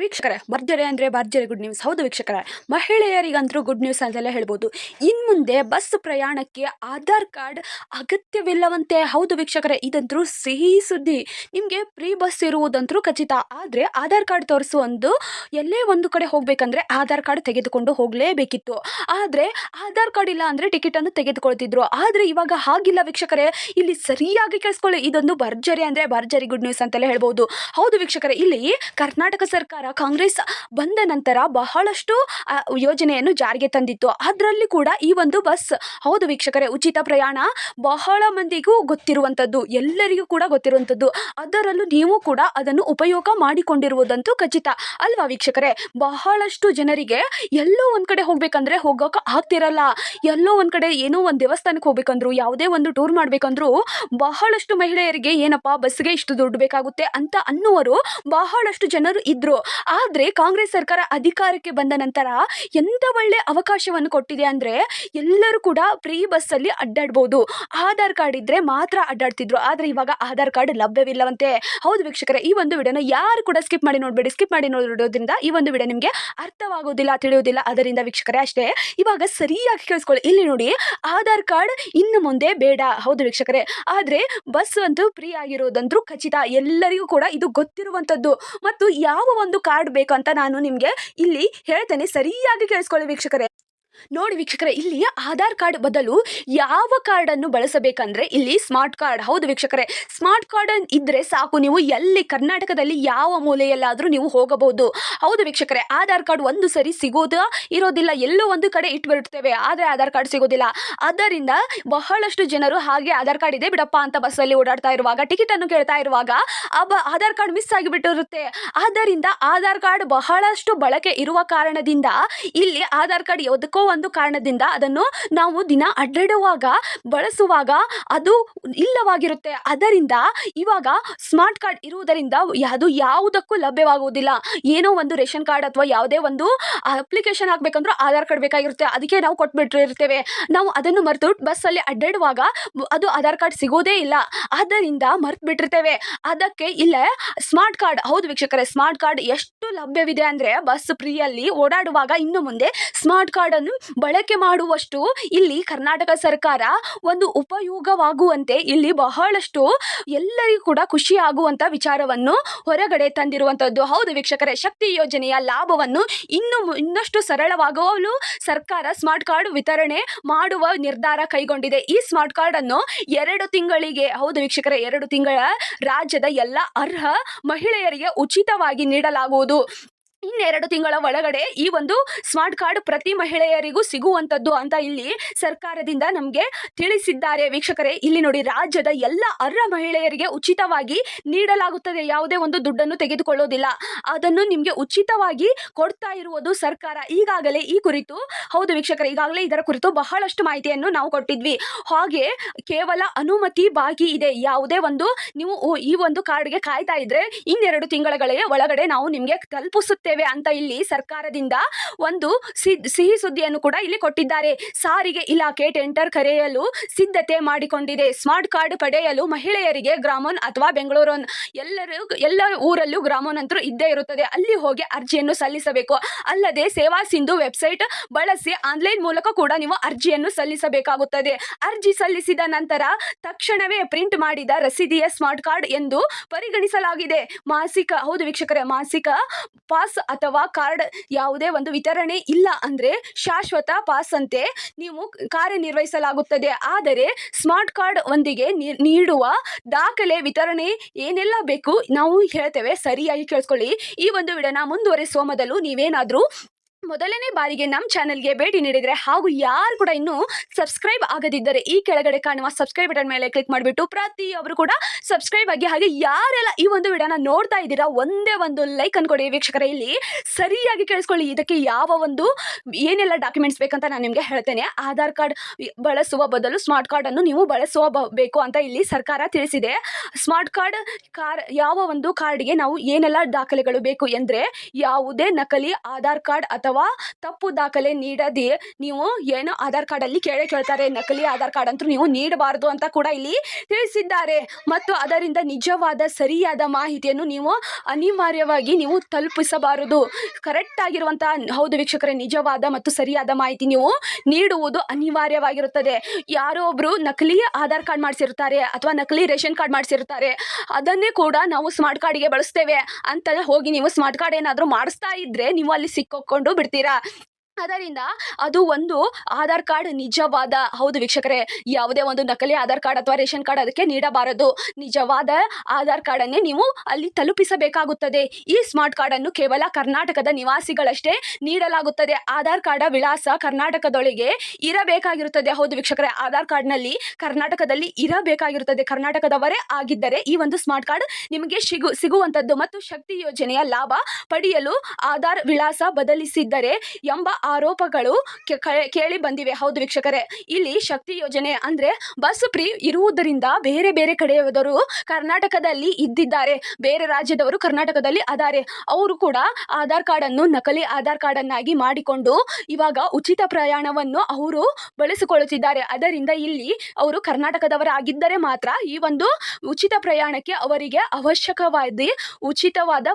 ವೀಕ್ಷಕರೇ, ಭರ್ಜರಿ ಅಂದರೆ ಭರ್ಜರಿ ಗುಡ್ ನ್ಯೂಸ್. ಹೌದು ವೀಕ್ಷಕರೇ, ಮಹಿಳೆಯರಿಗಂತೂ ಗುಡ್ ನ್ಯೂಸ್ ಅಂತೆಲ್ಲ ಹೇಳ್ಬೋದು. ಇನ್ನು ಮುಂದೆ ಬಸ್ ಪ್ರಯಾಣಕ್ಕೆ ಆಧಾರ್ ಕಾರ್ಡ್ ಅಗತ್ಯವಿಲ್ಲವಂತೆ. ಹೌದು ವೀಕ್ಷಕರೇ, ಇದಂತೂ ಸಿಹಿ ಸುದ್ದಿ. ನಿಮಗೆ ಫ್ರೀ ಬಸ್ ಇರುವುದಂತೂ ಖಚಿತ. ಆದರೆ ಆಧಾರ್ ಕಾರ್ಡ್ ತೋರಿಸು ಎಲ್ಲೇ ಒಂದು ಕಡೆ ಹೋಗಬೇಕಂದ್ರೆ ಆಧಾರ್ ಕಾರ್ಡ್ ತೆಗೆದುಕೊಂಡು ಹೋಗಲೇಬೇಕಿತ್ತು. ಆದರೆ ಆಧಾರ್ ಕಾರ್ಡ್ ಇಲ್ಲ ಅಂದರೆ ಟಿಕೆಟನ್ನು ತೆಗೆದುಕೊಳ್ತಿದ್ರು. ಆದರೆ ಇವಾಗ ಹಾಗಿಲ್ಲ ವೀಕ್ಷಕರೇ. ಇಲ್ಲಿ ಸರಿಯಾಗಿ ಕೇಳಿಸ್ಕೊಳ್ಳಿ, ಇದೊಂದು ಭರ್ಜರಿ ಅಂದರೆ ಭರ್ಜರಿ ಗುಡ್ ನ್ಯೂಸ್ ಅಂತೆಲ್ಲ ಹೇಳ್ಬೋದು. ಹೌದು ವೀಕ್ಷಕರೇ, ಇಲ್ಲಿ ಕರ್ನಾಟಕ ಸರ್ಕಾರ ಕಾಂಗ್ರೆಸ್ ಬಂದ ನಂತರ ಬಹಳಷ್ಟು ಯೋಜನೆಯನ್ನು ಜಾರಿಗೆ ತಂದಿತ್ತು. ಅದರಲ್ಲಿ ಕೂಡ ಈ ಒಂದು ಬಸ್, ಹೌದು ವೀಕ್ಷಕರೇ, ಉಚಿತ ಪ್ರಯಾಣ ಬಹಳ ಮಂದಿಗೂ ಗೊತ್ತಿರುವಂಥದ್ದು, ಎಲ್ಲರಿಗೂ ಕೂಡ ಗೊತ್ತಿರುವಂಥದ್ದು. ಅದರಲ್ಲೂ ನೀವು ಕೂಡ ಅದನ್ನು ಉಪಯೋಗ ಮಾಡಿಕೊಂಡಿರುವುದಂತೂ ಖಚಿತ ಅಲ್ವಾ ವೀಕ್ಷಕರೇ. ಬಹಳಷ್ಟು ಜನರಿಗೆ ಎಲ್ಲೋ ಒಂದು ಕಡೆ ಹೋಗ್ಬೇಕಂದ್ರೆ ಹೋಗೋಕೆ ಆಗ್ತಿರಲ್ಲ. ಎಲ್ಲೋ ಒಂದು ಕಡೆ ಏನೋ ಒಂದು ದೇವಸ್ಥಾನಕ್ಕೆ ಹೋಗ್ಬೇಕಂದ್ರು, ಯಾವುದೇ ಒಂದು ಟೂರ್ ಮಾಡಬೇಕಂದ್ರೂ ಬಹಳಷ್ಟು ಮಹಿಳೆಯರಿಗೆ ಏನಪ್ಪ ಬಸ್ಗೆ ಇಷ್ಟು ದುಡ್ಡು ಬೇಕಾಗುತ್ತೆ ಅಂತ ಅನ್ನುವರು ಬಹಳಷ್ಟು ಜನರು ಇದ್ರು. ಆದರೆ ಕಾಂಗ್ರೆಸ್ ಸರ್ಕಾರ ಅಧಿಕಾರಕ್ಕೆ ಬಂದ ನಂತರ ಎಂತ ಒಳ್ಳೆ ಅವಕಾಶವನ್ನು ಕೊಟ್ಟಿದೆ ಅಂದರೆ ಎಲ್ಲರೂ ಕೂಡ ಫ್ರೀ ಬಸ್ಸಲ್ಲಿ ಅಡ್ಡಾಡ್ಬೋದು. ಆಧಾರ್ ಕಾರ್ಡ್ ಇದ್ರೆ ಮಾತ್ರ ಅಡ್ಡಾಡ್ತಿದ್ರು. ಆದರೆ ಇವಾಗ ಆಧಾರ್ ಕಾರ್ಡ್ ಲಭ್ಯವಿಲ್ಲವಂತೆ. ಹೌದು ವೀಕ್ಷಕರೇ, ಈ ಒಂದು ವಿಡಿಯೋನ ಯಾರು ಕೂಡ ಸ್ಕಿಪ್ ಮಾಡಿ ನೋಡಬೇಡಿ. ಸ್ಕಿಪ್ ಮಾಡಿ ನೋಡೋದ್ರಿಂದ ಈ ಒಂದು ವಿಡಿಯೋ ನಿಮಗೆ ಅರ್ಥವಾಗೋದಿಲ್ಲ, ತಿಳಿಯೋದಿಲ್ಲ. ಅದರಿಂದ ವೀಕ್ಷಕರೇ ಅಷ್ಟೇ, ಇವಾಗ ಸರಿಯಾಗಿ ಕೇಳಿಸ್ಕೊಳ್ಳಿ. ಇಲ್ಲಿ ನೋಡಿ, ಆಧಾರ್ ಕಾರ್ಡ್ ಇನ್ನು ಮುಂದೆ ಬೇಡ. ಹೌದು ವೀಕ್ಷಕರೇ, ಆದರೆ ಬಸ್ ಅಂತೂ ಫ್ರೀ ಆಗಿರೋದಂತೂ ಖಚಿತ. ಎಲ್ಲರಿಗೂ ಕೂಡ ಇದು ಗೊತ್ತಿರುವಂಥದ್ದು. ಮತ್ತು ಯಾವ ಒಂದು ಕಾರ್ಡ್ ಬೇಕಂತ ನಾನು ನಿಮಗೆ ಇಲ್ಲಿ ಹೇಳ್ತೇನೆ, ಸರಿಯಾಗಿ ಕೇಳಿಸ್ಕೊಳ್ಳಿ ವೀಕ್ಷಕರೇ. ನೋಡಿ ವೀಕ್ಷಕರೇ, ಇಲ್ಲಿ ಆಧಾರ್ ಕಾರ್ಡ್ ಬದಲು ಯಾವ ಕಾರ್ಡನ್ನು ಬಳಸಬೇಕಂದ್ರೆ ಇಲ್ಲಿ ಸ್ಮಾರ್ಟ್ ಕಾರ್ಡ್. ಹೌದು ವೀಕ್ಷಕರೇ, ಸ್ಮಾರ್ಟ್ ಕಾರ್ಡ್ ಇದ್ರೆ ಸಾಕು. ನೀವು ಎಲ್ಲಿ ಕರ್ನಾಟಕದಲ್ಲಿ ಯಾವ ಮೂಲೆಯಲ್ಲಾದರೂ ನೀವು ಹೋಗಬಹುದು. ಹೌದು ವೀಕ್ಷಕರೇ, ಆಧಾರ್ ಕಾರ್ಡ್ ಒಂದು ಸರಿ ಇರೋದಿಲ್ಲ. ಎಲ್ಲೋ ಒಂದು ಕಡೆ ಇಟ್ಬಿಡ್ತೇವೆ, ಆದರೆ ಆಧಾರ್ ಕಾರ್ಡ್ ಸಿಗೋದಿಲ್ಲ. ಆದ್ದರಿಂದ ಬಹಳಷ್ಟು ಜನರು ಹಾಗೆ ಆಧಾರ್ ಕಾರ್ಡ್ ಇದೆ ಬಿಡಪ್ಪ ಅಂತ ಬಸ್ಸಲ್ಲಿ ಓಡಾಡ್ತಾ ಇರುವಾಗ, ಟಿಕೆಟ್ ಅನ್ನು ಕೇಳ್ತಾ ಇರುವಾಗ ಆಧಾರ್ ಕಾರ್ಡ್ ಮಿಸ್ ಆಗಿಬಿಟ್ಟಿರುತ್ತೆ. ಆದ್ದರಿಂದ ಆಧಾರ್ ಕಾರ್ಡ್ ಬಹಳಷ್ಟು ಬಳಕೆ ಇರುವ ಕಾರಣದಿಂದ ಇಲ್ಲಿ ಆಧಾರ್ ಕಾರ್ಡ್ ಯಾವುದಕ್ಕೋ ಒಂದು ಕಾರಣದಿಂದ ಅದನ್ನು ನಾವು ದಿನ ಅಡ್ಡಾಡುವಾಗ ಬಳಸುವಾಗ ಅದು ಇಲ್ಲವಾಗಿರುತ್ತೆ. ಅದರಿಂದ ಇವಾಗ ಸ್ಮಾರ್ಟ್ ಕಾರ್ಡ್ ಇರುವುದರಿಂದ ಅದು ಯಾವುದಕ್ಕೂ ಲಭ್ಯವಾಗುವುದಿಲ್ಲ. ಏನೋ ಒಂದು ರೇಷನ್ ಕಾರ್ಡ್ ಅಥವಾ ಯಾವುದೇ ಒಂದು ಅಪ್ಲಿಕೇಶನ್ ಹಾಕಬೇಕಂದ್ರೂ ಆಧಾರ್ ಕಾರ್ಡ್ ಬೇಕಾಗಿರುತ್ತೆ. ಅದಕ್ಕೆ ನಾವು ಕೊಟ್ಬಿಟ್ಟಿರ್ತೇವೆ. ನಾವು ಅದನ್ನು ಮರೆತು ಬಸ್ಸಲ್ಲಿ ಅಡ್ಡಾಡುವಾಗ ಅದು ಆಧಾರ್ ಕಾರ್ಡ್ ಸಿಗೋದೇ ಇಲ್ಲ. ಆದ್ದರಿಂದ ಮರೆತು ಬಿಟ್ಟಿರ್ತೇವೆ. ಅದಕ್ಕೆ ಇಲ್ಲೇ ಸ್ಮಾರ್ಟ್ ಕಾರ್ಡ್, ಹೌದು ವೀಕ್ಷಕರೇ, ಸ್ಮಾರ್ಟ್ ಕಾರ್ಡ್ ಎಷ್ಟು ಲಭ್ಯವಿದೆ ಅಂದರೆ ಬಸ್ ಫ್ರೀಯಲ್ಲಿ ಓಡಾಡುವಾಗ ಇನ್ನು ಮುಂದೆ ಸ್ಮಾರ್ಟ್ ಕಾರ್ಡ್ ಅನ್ನು ಬಳಕೆ ಮಾಡುವಷ್ಟು ಇಲ್ಲಿ ಕರ್ನಾಟಕ ಸರ್ಕಾರ ಒಂದು ಉಪಯೋಗವಾಗುವಂತೆ ಇಲ್ಲಿ ಬಹಳಷ್ಟು ಎಲ್ಲರಿಗೂ ಕೂಡ ಖುಷಿ ಆಗುವಂತ ವಿಚಾರವನ್ನು ಹೊರಗಡೆ ತಂದಿರುವಂತದ್ದು. ಹೌದು ವೀಕ್ಷಕರೇ, ಶಕ್ತಿ ಯೋಜನೆಯ ಲಾಭವನ್ನು ಇನ್ನಷ್ಟು ಸರಳವಾಗಲು ಸರ್ಕಾರ ಸ್ಮಾರ್ಟ್ ಕಾರ್ಡ್ ವಿತರಣೆ ಮಾಡುವ ನಿರ್ಧಾರ ಕೈಗೊಂಡಿದೆ. ಈ ಸ್ಮಾರ್ಟ್ ಕಾರ್ಡ್ ಅನ್ನು 2 ತಿಂಗಳಿಗೆ, ಹೌದು ವೀಕ್ಷಕರೇ, 2 ತಿಂಗಳ ರಾಜ್ಯದ ಎಲ್ಲ ಅರ್ಹ ಮಹಿಳೆಯರಿಗೆ ಉಚಿತವಾಗಿ ನೀಡಲಾಗುವುದು. ಇನ್ನೆರಡು ತಿಂಗಳ ಒಳಗಡೆ ಈ ಒಂದು ಸ್ಮಾರ್ಟ್ ಕಾರ್ಡ್ ಪ್ರತಿ ಮಹಿಳೆಯರಿಗೂ ಸಿಗುವಂಥದ್ದು ಅಂತ ಇಲ್ಲಿ ಸರ್ಕಾರದಿಂದ ನಮಗೆ ತಿಳಿಸಿದ್ದಾರೆ ವೀಕ್ಷಕರೇ. ಇಲ್ಲಿ ನೋಡಿ, ರಾಜ್ಯದ ಎಲ್ಲ ಅರ್ಹ ಮಹಿಳೆಯರಿಗೆ ಉಚಿತವಾಗಿ ನೀಡಲಾಗುತ್ತದೆ. ಯಾವುದೇ ಒಂದು ದುಡ್ಡನ್ನು ತೆಗೆದುಕೊಳ್ಳೋದಿಲ್ಲ. ಅದನ್ನು ನಿಮಗೆ ಉಚಿತವಾಗಿ ಕೊಡ್ತಾ ಇರುವುದು ಸರ್ಕಾರ. ಈಗಾಗಲೇ ಈ ಕುರಿತು, ಹೌದು ವೀಕ್ಷಕರೇ, ಈಗಾಗಲೇ ಇದರ ಕುರಿತು ಬಹಳಷ್ಟು ಮಾಹಿತಿಯನ್ನು ನಾವು ಕೊಟ್ಟಿದ್ವಿ. ಹಾಗೆ ಕೇವಲ ಅನುಮತಿ ಬಾಕಿ ಇದೆ. ಯಾವುದೇ ಒಂದು ನೀವು ಈ ಒಂದು ಕಾರ್ಡ್ಗೆ ಕಾಯ್ತಾ ಇದ್ರೆ ಇನ್ನೆರಡು ತಿಂಗಳ ಒಳಗಡೆ ನಾವು ನಿಮಗೆ ತಲುಪಿಸುತ್ತೇವೆ ಅಂತ ಇಲ್ಲಿ ಸರ್ಕಾರದಿಂದ ಒಂದು ಸಿಹಿ ಸುದ್ದಿಯನ್ನು ಕೂಡ ಇಲ್ಲಿ ಕೊಟ್ಟಿದ್ದಾರೆ. ಸಾರಿಗೆ ಇಲಾಖೆ ಟೆಂಡರ್ ಕರೆಯಲು ಸಿದ್ಧತೆ ಮಾಡಿಕೊಂಡಿದೆ. ಸ್ಮಾರ್ಟ್ ಕಾರ್ಡ್ ಪಡೆಯಲು ಮಹಿಳೆಯರಿಗೆ ಗ್ರಾಮೋನ್ ಅಥವಾ ಬೆಂಗಳೂರು ಎಲ್ಲ ಊರಲ್ಲೂ ಗ್ರಾಮೋನ್ ಅಂತೂ ಇದ್ದೇ ಇರುತ್ತದೆ. ಅಲ್ಲಿ ಹೋಗಿ ಅರ್ಜಿಯನ್ನು ಸಲ್ಲಿಸಬೇಕು. ಅಲ್ಲದೆ ಸೇವಾ ಸಿಂಧು ವೆಬ್ಸೈಟ್ ಬಳಸಿ ಆನ್ಲೈನ್ ಮೂಲಕ ಕೂಡ ನೀವು ಅರ್ಜಿಯನ್ನು ಸಲ್ಲಿಸಬೇಕಾಗುತ್ತದೆ. ಅರ್ಜಿ ಸಲ್ಲಿಸಿದ ನಂತರ ತಕ್ಷಣವೇ ಪ್ರಿಂಟ್ ಮಾಡಿದ ರಸೀದಿಯ ಸ್ಮಾರ್ಟ್ ಕಾರ್ಡ್ ಎಂದು ಪರಿಗಣಿಸಲಾಗಿದೆ. ಮಾಸಿಕ, ಹೌದು ವೀಕ್ಷಕರೇ, ಮಾಸಿಕ ಪಾಸ್ ಅಥವಾ ಕಾರ್ಡ್ ಯಾವುದೇ ಒಂದು ವಿತರಣೆ ಇಲ್ಲ ಅಂದ್ರೆ ಶಾಶ್ವತ ಪಾಸ್ ಅಂತೆ ನೀವು ಕಾರ್ಯನಿರ್ವಹಿಸಲಾಗುತ್ತದೆ. ಆದರೆ ಸ್ಮಾರ್ಟ್ ಕಾರ್ಡ್ ಒಂದಿಗೆ ನೀಡುವ ದಾಖಲೆ ವಿತರಣೆ ಏನೆಲ್ಲ ಬೇಕು ನಾವು ಹೇಳ್ತೇವೆ, ಸರಿಯಾಗಿ ಕೇಳಿಸ್ಕೊಳ್ಳಿ. ಈ ಒಂದು ವಿಡಿಯೋನ ಮುಂದುವರಿಸುವ ಮೊದಲು ನೀವೇನಾದ್ರೂ ಮೊದಲನೇ ಬಾರಿಗೆ ನಮ್ಮ ಚಾನೆಲ್ಗೆ ಭೇಟಿ ನೀಡಿದರೆ ಹಾಗೂ ಯಾರು ಕೂಡ ಇನ್ನೂ ಸಬ್ಸ್ಕ್ರೈಬ್ ಆಗದಿದ್ದರೆ ಈ ಕೆಳಗಡೆ ಕಾಣುವ ಸಬ್ಸ್ಕ್ರೈಬ್ ಬಟನ್ ಮೇಲೆ ಕ್ಲಿಕ್ ಮಾಡಿಬಿಟ್ಟು ಪ್ರತಿಯೊಬ್ಬರು ಕೂಡ ಸಬ್ಸ್ಕ್ರೈಬ್ ಆಗಿ. ಹಾಗೆ ಯಾರೆಲ್ಲ ಈ ಒಂದು ವಿಡಿಯೋನ ನೋಡ್ತಾ ಇದ್ದೀರಾ ಒಂದೇ ಒಂದು ಲೈಕ್ ಅನ್ಕೊಡಿ ವೀಕ್ಷಕರೇ. ಇಲ್ಲಿ ಸರಿಯಾಗಿ ಕೇಳಿಸ್ಕೊಳ್ಳಿ, ಇದಕ್ಕೆ ಯಾವ ಒಂದು ಏನೆಲ್ಲ ಡಾಕ್ಯುಮೆಂಟ್ಸ್ ಬೇಕಂತ ನಾನು ನಿಮಗೆ ಹೇಳ್ತೇನೆ. ಆಧಾರ್ ಕಾರ್ಡ್ ಬಳಸುವ ಬದಲು ಸ್ಮಾರ್ಟ್ ಕಾರ್ಡ್ ಅನ್ನು ನೀವು ಬಳಸಬೇಕು ಅಂತ ಇಲ್ಲಿ ಸರ್ಕಾರ ತಿಳಿಸಿದೆ. ಸ್ಮಾರ್ಟ್ ಕಾರ್ಡ್ ಯಾವ ಒಂದು ಕಾರ್ಡ್ಗೆ ನಾವು ಏನೆಲ್ಲ ದಾಖಲೆಗಳು ಬೇಕು ಎಂದರೆ ಯಾವುದೇ ನಕಲಿ ಆಧಾರ್ ಕಾರ್ಡ್ ಅಥವಾ ಅಥವಾ ತಪ್ಪು ದಾಖಲೆ ನೀಡದೆ ನೀವು ಏನು ಆಧಾರ್ ಕಾರ್ಡಲ್ಲಿ ಕೇಳ್ತಾರೆ. ನಕಲಿ ಆಧಾರ್ ಕಾರ್ಡ್ ಅಂತೂ ನೀವು ನೀಡಬಾರದು ಅಂತ ಕೂಡ ಇಲ್ಲಿ ತಿಳಿಸಿದ್ದಾರೆ. ಮತ್ತು ಅದರಿಂದ ನಿಜವಾದ ಸರಿಯಾದ ಮಾಹಿತಿಯನ್ನು ನೀವು ಅನಿವಾರ್ಯವಾಗಿ ನೀವು ತಲುಪಿಸಬಾರದು. ಕರೆಕ್ಟ್ ಆಗಿರುವಂತಹ ಹೌದು ವೀಕ್ಷಕರೇ, ನಿಜವಾದ ಮತ್ತು ಸರಿಯಾದ ಮಾಹಿತಿ ನೀವು ನೀಡುವುದು ಅನಿವಾರ್ಯವಾಗಿರುತ್ತದೆ. ಯಾರೋ ಒಬ್ರು ನಕಲಿ ಆಧಾರ್ ಕಾರ್ಡ್ ಮಾಡಿಸಿರ್ತಾರೆ ಅಥವಾ ನಕಲಿ ರೇಷನ್ ಕಾರ್ಡ್ ಮಾಡಿಸಿರ್ತಾರೆ, ಅದನ್ನೇ ಕೂಡ ನಾವು ಸ್ಮಾರ್ಟ್ ಕಾರ್ಡ್ಗೆ ಬಳಸ್ತೇವೆ ಅಂತ ಹೋಗಿ ನೀವು ಸ್ಮಾರ್ಟ್ ಕಾರ್ಡ್ ಏನಾದರೂ ಮಾಡಿಸ್ತಾ ಇದ್ರೆ ನೀವು ಅಲ್ಲಿ ಸಿಕ್ಕೊಂಡು ಬಿಡ್ತೀರಾ. ಅದರಿಂದ ಅದು ಒಂದು ಆಧಾರ್ ಕಾರ್ಡ್ ನಿಜವಾದ ಹೌದು ವೀಕ್ಷಕರೇ, ಯಾವುದೇ ಒಂದು ನಕಲಿ ಆಧಾರ್ ಕಾರ್ಡ್ ಅಥವಾ ರೇಷನ್ ಕಾರ್ಡ್ ಅದಕ್ಕೆ ನೀಡಬಾರದು. ನಿಜವಾದ ಆಧಾರ್ ಕಾರ್ಡನ್ನೇ ನೀವು ಅಲ್ಲಿ ತಲುಪಿಸಬೇಕಾಗುತ್ತದೆ. ಈ ಸ್ಮಾರ್ಟ್ ಕಾರ್ಡನ್ನು ಕೇವಲ ಕರ್ನಾಟಕದ ನಿವಾಸಿಗಳಷ್ಟೇ ನೀಡಲಾಗುತ್ತದೆ. ಆಧಾರ್ ಕಾರ್ಡ್ ವಿಳಾಸ ಕರ್ನಾಟಕದೊಳಗೆ ಇರಬೇಕಾಗಿರುತ್ತದೆ. ಹೌದು ವೀಕ್ಷಕರೇ, ಆಧಾರ್ ಕಾರ್ಡ್ನಲ್ಲಿ ಕರ್ನಾಟಕದಲ್ಲಿ ಇರಬೇಕಾಗಿರುತ್ತದೆ. ಕರ್ನಾಟಕದವರೇ ಆಗಿದ್ದರೆ ಈ ಒಂದು ಸ್ಮಾರ್ಟ್ ಕಾರ್ಡ್ ನಿಮಗೆ ಸಿಗುವಂಥದ್ದು. ಮತ್ತು ಶಕ್ತಿ ಯೋಜನೆಯ ಲಾಭ ಪಡೆಯಲು ಆಧಾರ್ ವಿಳಾಸ ಬದಲಿಸಿದ್ದರೆ ಎಂಬ ಆರೋಪಗಳು ಕೇಳಿ ಬಂದಿವೆ. ಹೌದು ವೀಕ್ಷಕರೇ, ಇಲ್ಲಿ ಶಕ್ತಿ ಯೋಜನೆ ಅಂದ್ರೆ ಬಸ್ ಫ್ರೀ ಇರುವುದರಿಂದ ಬೇರೆ ಬೇರೆ ಕಡೆಯವರು ಕರ್ನಾಟಕದಲ್ಲಿ ಇದ್ದಿದ್ದಾರೆ, ಬೇರೆ ರಾಜ್ಯದವರು ಕರ್ನಾಟಕದಲ್ಲಿ ಅದಾರೆ. ಅವರು ಕೂಡ ಆಧಾರ್ ಕಾರ್ಡ್ ಅನ್ನು ನಕಲಿ ಆಧಾರ್ ಕಾರ್ಡ್ ಅನ್ನಾಗಿ ಮಾಡಿಕೊಂಡು ಇವಾಗ ಉಚಿತ ಪ್ರಯಾಣವನ್ನು ಅವರು ಬಳಸಿಕೊಳ್ಳುತ್ತಿದ್ದಾರೆ. ಅದರಿಂದ ಇಲ್ಲಿ ಅವರು ಕರ್ನಾಟಕದವರಾಗಿದ್ದರೆ ಮಾತ್ರ ಈ ಒಂದು ಉಚಿತ ಪ್ರಯಾಣಕ್ಕೆ ಅವರಿಗೆ ಅವಶ್ಯಕವಾದ ಉಚಿತವಾದ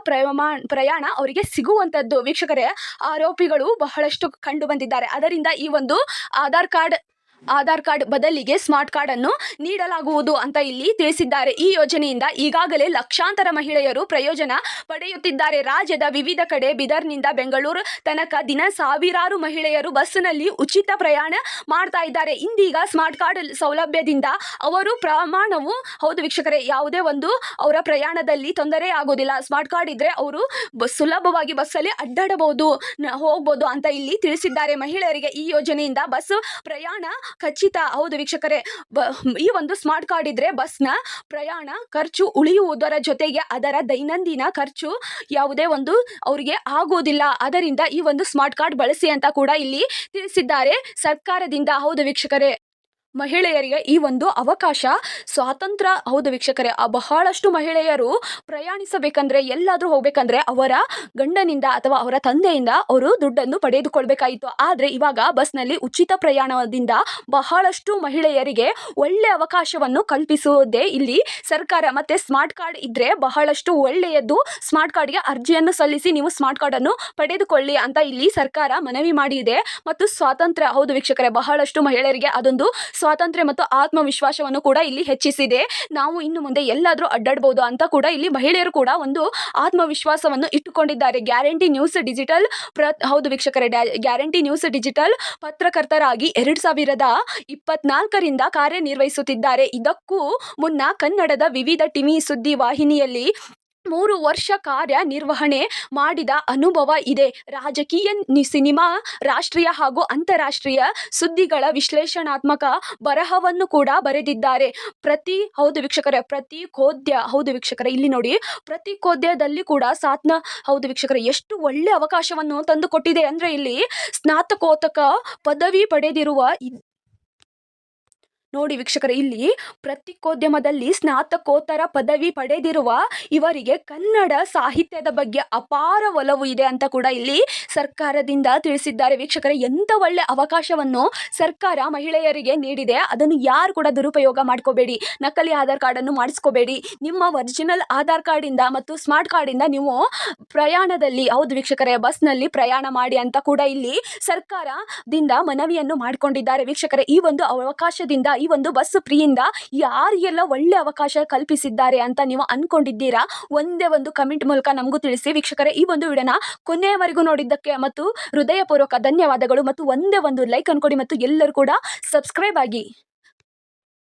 ಪ್ರಯಾಣ ಅವರಿಗೆ ಸಿಗುವಂಥದ್ದು. ವೀಕ್ಷಕರೇ, ಆರೋಪಿಗಳು ಬಹಳಷ್ಟು ಕಂಡು ಬಂದಿದ್ದಾರೆ. ಅದರಿಂದ ಈ ಒಂದು ಆಧಾರ್ ಕಾರ್ಡ್ ಬದಲಿಗೆ ಸ್ಮಾರ್ಟ್ ಕಾರ್ಡ್ ಅನ್ನು ನೀಡಲಾಗುವುದು ಅಂತ ಇಲ್ಲಿ ತಿಳಿಸಿದ್ದಾರೆ. ಈ ಯೋಜನೆಯಿಂದ ಈಗಾಗಲೇ ಲಕ್ಷಾಂತರ ಮಹಿಳೆಯರು ಪ್ರಯೋಜನ ಪಡೆಯುತ್ತಿದ್ದಾರೆ. ರಾಜ್ಯದ ವಿವಿಧ ಕಡೆ ಬೀದರ್ನಿಂದ ಬೆಂಗಳೂರು ತನಕ ದಿನ ಸಾವಿರಾರು ಮಹಿಳೆಯರು ಬಸ್ನಲ್ಲಿ ಉಚಿತ ಪ್ರಯಾಣ ಮಾಡ್ತಾ ಇದ್ದಾರೆ. ಇಂದೀಗ ಸ್ಮಾರ್ಟ್ ಕಾರ್ಡ್ ಸೌಲಭ್ಯದಿಂದ ಅವರು ಪ್ರಮಾಣವು ಹೌದು ವೀಕ್ಷಕರೇ, ಯಾವುದೇ ಒಂದು ಅವರ ಪ್ರಯಾಣದಲ್ಲಿ ತೊಂದರೆ ಆಗೋದಿಲ್ಲ. ಸ್ಮಾರ್ಟ್ ಕಾರ್ಡ್ ಇದ್ರೆ ಅವರು ಸುಲಭವಾಗಿ ಬಸ್ಸಲ್ಲಿ ಅಡ್ಡಾಡಬಹುದು, ಹೋಗ್ಬೋದು ಅಂತ ಇಲ್ಲಿ ತಿಳಿಸಿದ್ದಾರೆ. ಮಹಿಳೆಯರಿಗೆ ಈ ಯೋಜನೆಯಿಂದ ಬಸ್ ಪ್ರಯಾಣ ಖಚಿತ. ಹೌದು ವೀಕ್ಷಕರೇ, ಈ ಒಂದು ಸ್ಮಾರ್ಟ್ ಕಾರ್ಡ್ ಇದ್ರೆ ಬಸ್ನ ಪ್ರಯಾಣ ಖರ್ಚು ಉಳಿಯುವುದರ ಜೊತೆಗೆ ಅದರ ದೈನಂದಿನ ಖರ್ಚು ಯಾವುದೇ ಒಂದು ಅವರಿಗೆ ಆಗೋದಿಲ್ಲ. ಅದರಿಂದ ಈ ಒಂದು ಸ್ಮಾರ್ಟ್ ಕಾರ್ಡ್ ಬಳಸಿ ಅಂತ ಕೂಡ ಇಲ್ಲಿ ತಿಳಿಸಿದ್ದಾರೆ ಸರ್ಕಾರದಿಂದ. ಹೌದು ವೀಕ್ಷಕರೇ, ಮಹಿಳೆಯರಿಗೆ ಈ ಒಂದು ಅವಕಾಶ ಸ್ವಾತಂತ್ರ್ಯ. ಹೌದು ವೀಕ್ಷಕರೇ, ಬಹಳಷ್ಟು ಮಹಿಳೆಯರು ಪ್ರಯಾಣಿಸಬೇಕಂದ್ರೆ ಎಲ್ಲಾದರೂ ಹೋಗ್ಬೇಕಂದ್ರೆ ಅವರ ಗಂಡನಿಂದ ಅಥವಾ ಅವರ ತಂದೆಯಿಂದ ಅವರು ದುಡ್ಡನ್ನು ಪಡೆದುಕೊಳ್ಬೇಕಾಯಿತು. ಆದರೆ ಇವಾಗ ಬಸ್ನಲ್ಲಿ ಉಚಿತ ಪ್ರಯಾಣದಿಂದ ಬಹಳಷ್ಟು ಮಹಿಳೆಯರಿಗೆ ಒಳ್ಳೆ ಅವಕಾಶವನ್ನು ಕಲ್ಪಿಸುವುದೇ ಇಲ್ಲಿ ಸರ್ಕಾರ. ಮತ್ತೆ ಸ್ಮಾರ್ಟ್ ಕಾರ್ಡ್ ಇದ್ರೆ ಬಹಳಷ್ಟು ಒಳ್ಳೆಯದು. ಸ್ಮಾರ್ಟ್ ಕಾರ್ಡ್ಗೆ ಅರ್ಜಿಯನ್ನು ಸಲ್ಲಿಸಿ ನೀವು ಸ್ಮಾರ್ಟ್ ಕಾರ್ಡ್ ಅನ್ನು ಪಡೆದುಕೊಳ್ಳಿ ಅಂತ ಇಲ್ಲಿ ಸರ್ಕಾರ ಮನವಿ ಮಾಡಿದೆ. ಮತ್ತು ಸ್ವಾತಂತ್ರ್ಯ, ಹೌದು ವೀಕ್ಷಕರೇ, ಬಹಳಷ್ಟು ಮಹಿಳೆಯರಿಗೆ ಅದೊಂದು ಸ್ವಾತಂತ್ರ್ಯ ಮತ್ತು ಆತ್ಮವಿಶ್ವಾಸವನ್ನು ಕೂಡ ಇಲ್ಲಿ ಹೆಚ್ಚಿಸಿದೆ. ನಾವು ಇನ್ನು ಮುಂದೆ ಎಲ್ಲಾದರೂ ಅಡ್ಡಾಡಬಹುದು ಅಂತ ಕೂಡ ಇಲ್ಲಿ ಮಹಿಳೆಯರು ಕೂಡ ಒಂದು ಆತ್ಮವಿಶ್ವಾಸವನ್ನು ಇಟ್ಟುಕೊಂಡಿದ್ದಾರೆ. ಗ್ಯಾರಂಟಿ ನ್ಯೂಸ್ ಡಿಜಿಟಲ್ ಹೌದು ವೀಕ್ಷಕರೇ, ಗ್ಯಾರಂಟಿ ನ್ಯೂಸ್ ಡಿಜಿಟಲ್ ಪತ್ರಕರ್ತರಾಗಿ 2024ರಿಂದ ಕಾರ್ಯನಿರ್ವಹಿಸುತ್ತಿದ್ದಾರೆ. ಇದಕ್ಕೂ ಮುನ್ನ ಕನ್ನಡದ ವಿವಿಧ ಟಿವಿ ಸುದ್ದಿ ವಾಹಿನಿಯಲ್ಲಿ 3 ವರ್ಷ ಕಾರ್ಯನಿರ್ವಹಣೆ ಮಾಡಿದ ಅನುಭವ ಇದೆ. ರಾಜಕೀಯ, ಸಿನಿಮಾ, ರಾಷ್ಟ್ರೀಯ ಹಾಗೂ ಅಂತಾರಾಷ್ಟ್ರೀಯ ಸುದ್ದಿಗಳ ವಿಶ್ಲೇಷಣಾತ್ಮಕ ಬರಹವನ್ನು ಕೂಡ ಬರೆದಿದ್ದಾರೆ. ಹೌದು ವೀಕ್ಷಕರೇ, ಹೌದು ವೀಕ್ಷಕರೇ, ಇಲ್ಲಿ ನೋಡಿ, ಪ್ರತಿ ಕೋದ್ಯದಲ್ಲಿ ಕೂಡ ಹೌದು ವೀಕ್ಷಕರೇ, ಎಷ್ಟು ಒಳ್ಳೆ ಅವಕಾಶವನ್ನು ತಂದು ಕೊಟ್ಟಿದೆ ಅಂದ್ರೆ ಇಲ್ಲಿ ಸ್ನಾತಕೋತ್ತರ ಪದವಿ ಪಡೆದಿರುವ ನೋಡಿ ವೀಕ್ಷಕರೇ, ಇಲ್ಲಿ ಪತ್ರಿಕೋದ್ಯಮದಲ್ಲಿ ಸ್ನಾತಕೋತ್ತರ ಪದವಿ ಪಡೆದಿರುವ ಇವರಿಗೆ ಕನ್ನಡ ಸಾಹಿತ್ಯದ ಬಗ್ಗೆ ಅಪಾರ ಒಲವು ಇದೆ ಅಂತ ಕೂಡ ಇಲ್ಲಿ ಸರ್ಕಾರದಿಂದ ತಿಳಿಸಿದ್ದಾರೆ. ವೀಕ್ಷಕರೇ, ಎಂಥ ಒಳ್ಳೆ ಅವಕಾಶವನ್ನು ಸರ್ಕಾರ ಮಹಿಳೆಯರಿಗೆ ನೀಡಿದೆ. ಅದನ್ನು ಯಾರು ಕೂಡ ದುರುಪಯೋಗ ಮಾಡ್ಕೋಬೇಡಿ. ನಕಲಿ ಆಧಾರ್ ಕಾರ್ಡನ್ನು ಮಾಡಿಸ್ಕೋಬೇಡಿ. ನಿಮ್ಮ ಒರಿಜಿನಲ್ ಆಧಾರ್ ಕಾರ್ಡಿಂದ ಮತ್ತು ಸ್ಮಾರ್ಟ್ ಕಾರ್ಡಿಂದ ನೀವು ಪ್ರಯಾಣದಲ್ಲಿ, ಹೌದು ವೀಕ್ಷಕರೇ, ಬಸ್ನಲ್ಲಿ ಪ್ರಯಾಣ ಮಾಡಿ ಅಂತ ಕೂಡ ಇಲ್ಲಿ ಸರ್ಕಾರದಿಂದ ಮನವಿಯನ್ನು ಮಾಡಿಕೊಂಡಿದ್ದಾರೆ. ವೀಕ್ಷಕರೇ, ಈ ಒಂದು ಅವಕಾಶದಿಂದ, ಈ ಒಂದು ಬಸ್ ಫ್ರೀಯಿಂದ ಯಾರಿಗೆಲ್ಲ ಒಳ್ಳೆ ಅವಕಾಶ ಕಲ್ಪಿಸಿದ್ದಾರೆ ಅಂತ ನೀವು ಅನ್ಕೊಂಡಿದ್ದೀರಾ? ಒಂದೇ ಒಂದು ಕಮೆಂಟ್ ಮೂಲಕ ನಮಗೂ ತಿಳಿಸಿ. ವೀಕ್ಷಕರೇ, ಈ ಒಂದು ವಿಡಿಯೋನ ಕೊನೆಯವರೆಗೂ ನೋಡಿದ್ದಕ್ಕೆ ಮತ್ತು ಹೃದಯಪೂರ್ವಕ ಧನ್ಯವಾದಗಳು. ಮತ್ತು ಒಂದೇ ಒಂದು ಲೈಕ್ ಅನ್ಕೊಡಿ ಮತ್ತು ಎಲ್ಲರೂ ಕೂಡ ಸಬ್ಸ್ಕ್ರೈಬ್ ಆಗಿ.